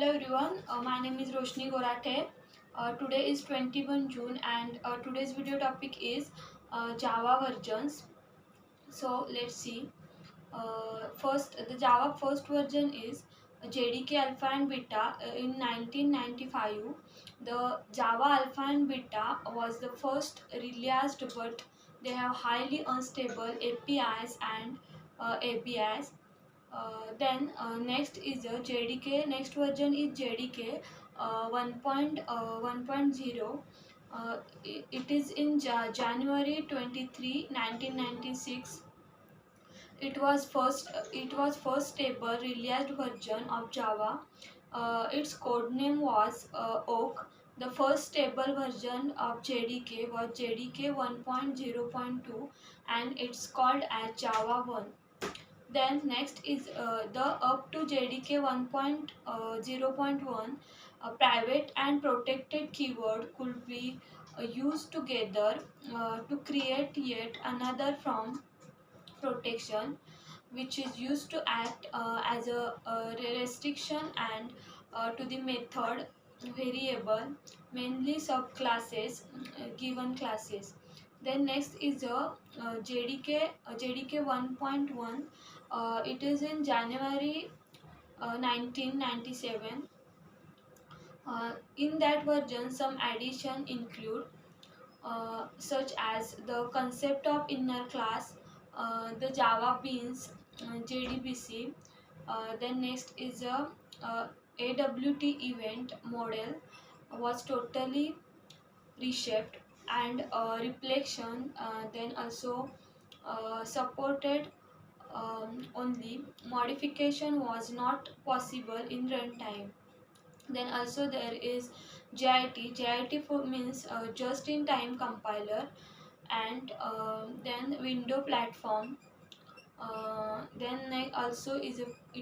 Hello everyone, my name is Roshni Gorathe. Today is 21 June and today's video topic is Java versions. So let's see. First, the Java first version is JDK Alpha and Beta in 1995. The Java Alpha and Beta was the first released, but they have highly unstable APIs and ABIs. Then next is a JDK. Next version is JDK 1.0. It is in January 23, 1996. It was first stable released version of Java. Its code name was Oak. The first stable version of JDK was JDK 1.0.2 and it's called as Java 1. Then next is the up to JDK 1.0.1. A private and protected keyword could be used together to create yet another from protection, which is used to act as a restriction and to the method variable, mainly subclasses given classes. Then next is a JDK 1.1. It is in January 1997. In that version, some addition include such as the concept of inner class, the Java beans, JDBC. Then next is a AWT event model was totally reshaped and reflection then also supported only modification was not possible in runtime. Then also there is JIT for means just in time compiler, and then window platform. Then also it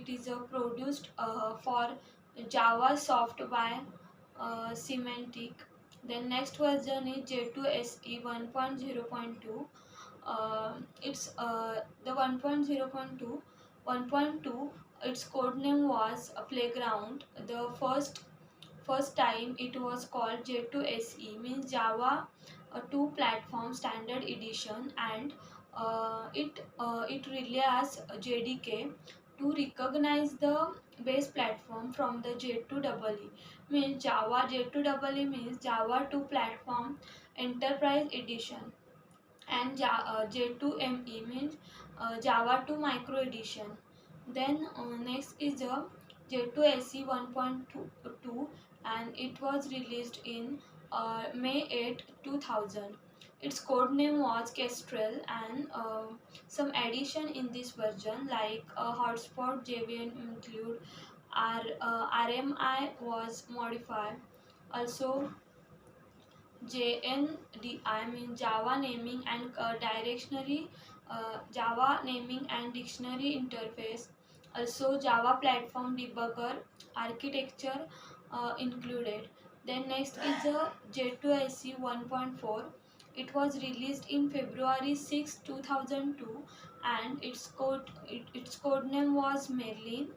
is produced for Java soft by Semantic. Then next version is J2SE 1.0.2. It's the 1.0.2. 1.2, its code name was a Playground. The first time it was called J2SE means Java 2 Platform Standard Edition, and it released JDK to recognize the base platform from the J2EE means Java J2EE means Java 2 Platform Enterprise Edition, and J2ME means Java 2 Micro Edition. Then next is a J2SE 1.2, and it was released in May 8, 2000. Its code name was Kestrel, and some addition in this version like hotspot JVM include RMI was modified. Also JNDI means Java naming and Java naming and dictionary interface. Also Java platform debugger architecture included. Then next is a J2SE 1.4. It was released in February 6, 2002, and its code name was Merlin.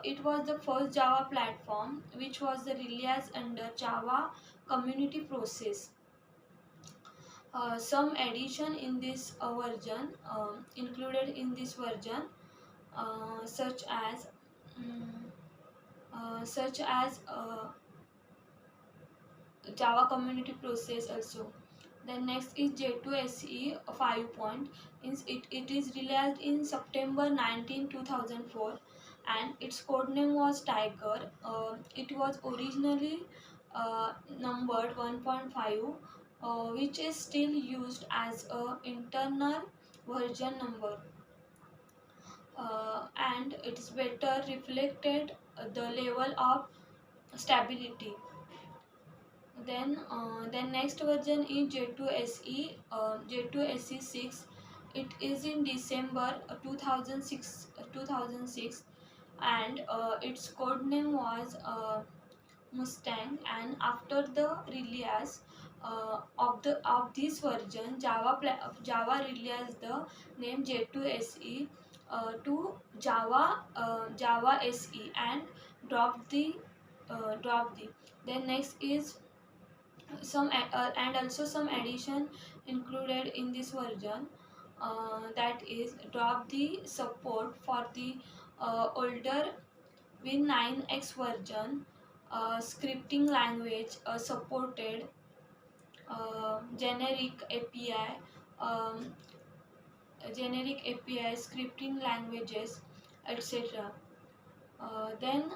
It was the first Java platform which was the release under Java community process. Some addition in this version included in this version such as mm, Java community process also. Then next is J2SE 5 point. It is released in September 2004, and its code name was Tiger. It was originally numbered 1.5, which is still used as a internal version number, and it is better reflected the level of stability. Then next version is J2SE 6. It is in December 2006, and its code name was Mustang. And after the release of this version, Java released the name J2SE to Java SE and drop the. Then next is and also some addition included in this version, that is drop the support for the older Win9x version, scripting language supported, generic API, um, generic API, scripting languages, etc. Then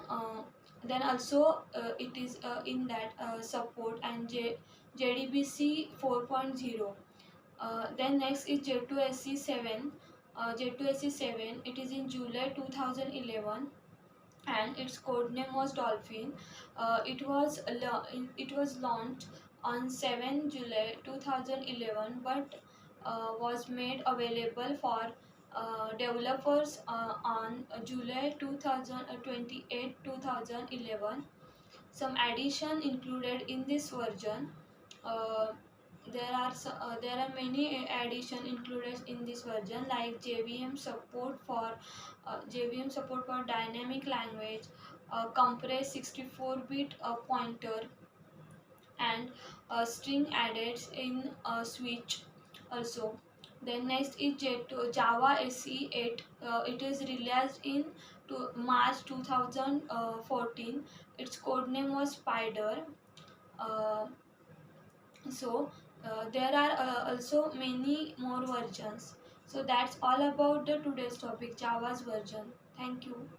also it is in that support and JDBC 4.0. Then next is J2SE7. J2SE7, it is in July 2011 and its code name was Dolphin. It was launched on 7 July 2011, but was made available for developers on July 2028 2011. Some addition included in this version. Uh, there are many addition included in this version, like JVM support for dynamic language, compressed 64-bit pointer, and string added in switch also. Then next is Java SE8. It is released in March 2014. Its code name was Spider. Uh, there are also many more versions. So that's all about the today's topic, Java's version. Thank you.